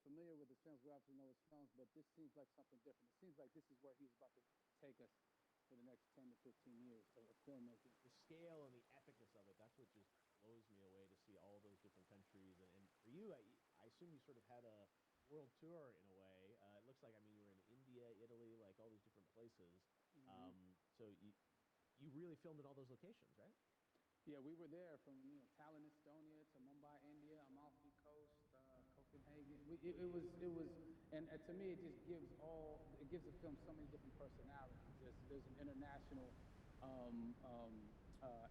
familiar with his films. We obviously know his films, but this seems like something different. It seems like this is where he's about to take us for the next 10 to 15 years of filmmaking. The scale and the epicness of it, that's what just blows me away to see all those different countries. And for you, I assume you sort of had a world tour in a way. It looks like, I mean, you were in India, Italy, like all these different places. So you really filmed in all those locations, right? Yeah, we were there from Tallinn, Estonia to Mumbai, India, Amalfi Coast, Copenhagen. And to me, it just gives the film so many different personalities. There's an international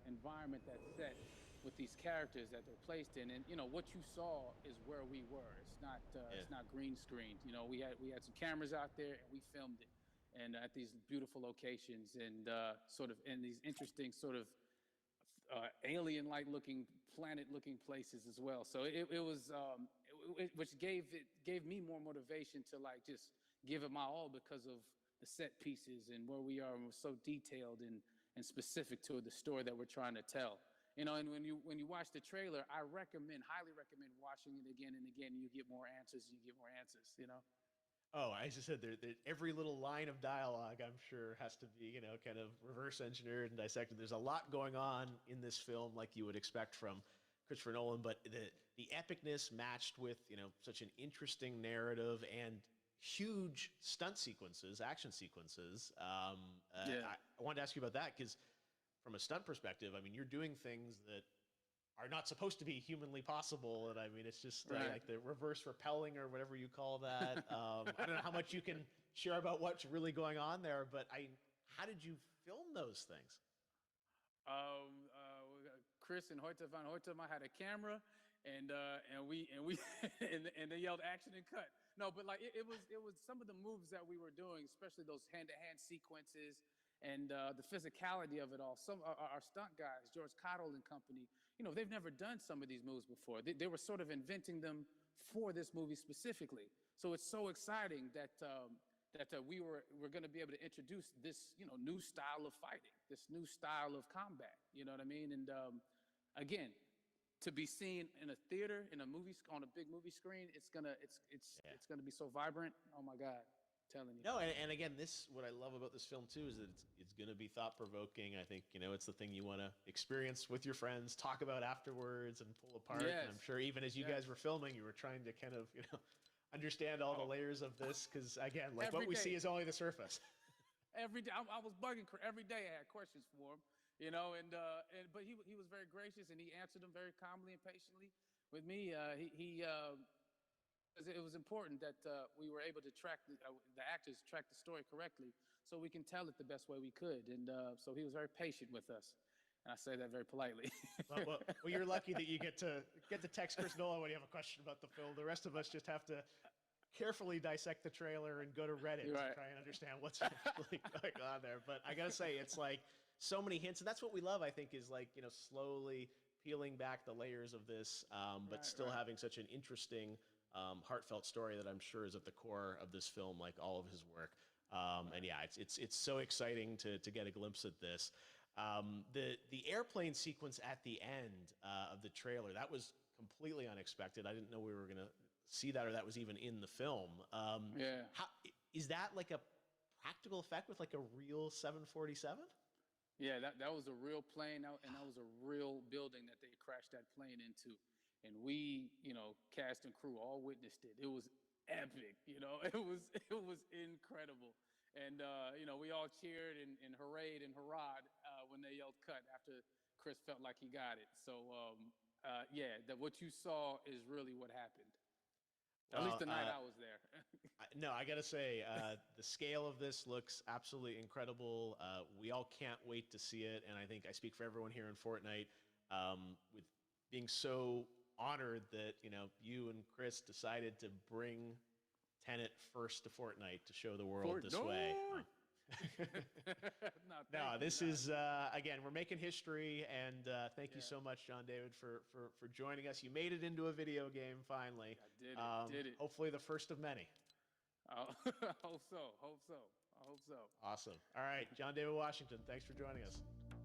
environment that's set with these characters that they're placed in, and what you saw is where we were. It's not green screened. We had some cameras out there and we filmed it, and at these beautiful locations and sort of in these interesting sort of alien-like looking, planet-looking places as well. So which gave me more motivation to like just give it my all because of the set pieces and where we are, and we're so detailed and specific to the story that we're trying to tell. And when you watch the trailer, I highly recommend watching it again and again. You get more answers. Oh, as I said, every little line of dialogue, I'm sure, has to be, kind of reverse engineered and dissected. There's a lot going on in this film, like you would expect from Christopher Nolan, but the epicness matched with, such an interesting narrative and huge stunt sequences, action sequences. I wanted to ask you about that because from a stunt perspective, I mean, you're doing things that are not supposed to be humanly possible. And I mean, it's just like the reverse rappelling or whatever you call that. I don't know how much you can share about what's really going on there, but how did you film those things? Chris and Hoyte van Hoytema had a camera, and they yelled action and cut. No, but like it was some of the moves that we were doing, especially those hand-to-hand sequences. And the physicality of it all. Some our stunt guys, George Cottle and company, they've never done some of these moves before. They were sort of inventing them for this movie specifically. So it's so exciting that we're going to be able to introduce this new style of fighting, this new style of combat. You know what I mean? And again, to be seen in a theater, in a movie, on a big movie screen, it's gonna be so vibrant. Oh my God. Telling you. No, and again, what I love about this film too is that it's going to be thought provoking. I think it's the thing you want to experience with your friends, talk about afterwards, and pull apart. Yes. And I'm sure even as you guys were filming, you were trying to kind of understand all the layers of this because again, like what we see is only the surface. Every day, I was bugging every day. I had questions for him, but he was very gracious and he answered them very calmly and patiently with me. It was important that we were able to track the actors track the story correctly, so we can tell it the best way we could. And so he was very patient with us, and I say that very politely. well, you're lucky that you get to text Chris Nolan when you have a question about the film. The rest of us just have to carefully dissect the trailer and go to Reddit to try and understand what's actually going on there. But I gotta say, it's like so many hints, and that's what we love. I think is like slowly peeling back the layers of this, but still having such an interesting. Heartfelt story that I'm sure is at the core of this film, like all of his work. And yeah, it's so exciting to get a glimpse at this. The airplane sequence at the end of the trailer, that was completely unexpected. I didn't know we were gonna see that, or that was even in the film. Is that like a practical effect with like a real 747? Yeah, that was a real plane, and that was a real building that they crashed that plane into. And we, cast and crew all witnessed it. It was epic, it was incredible. And, we all cheered and hurrayed and hurrahed when they yelled cut after Chris felt like he got it. So, what you saw is really what happened. At least the night I was there. No, I got to say, the scale of this looks absolutely incredible. We all can't wait to see it. And I think I speak for everyone here in Fortnite with being so honored that you and Chris decided to bring TENET first to Fortnite to show the world this way. No, this is again, we're making history, and thank you so much, John David, for joining us. You made it into a video game finally. I did it. Hopefully the first of many. I hope so. Awesome. All right, John David Washington, thanks for joining us.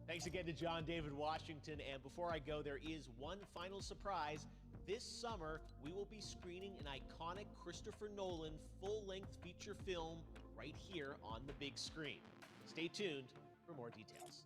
Thanks again to John David Washington. And before I go, there is one final surprise. this summer, we will be screening an iconic Christopher Nolan full-length feature film right here on the big screen. Stay tuned for more details.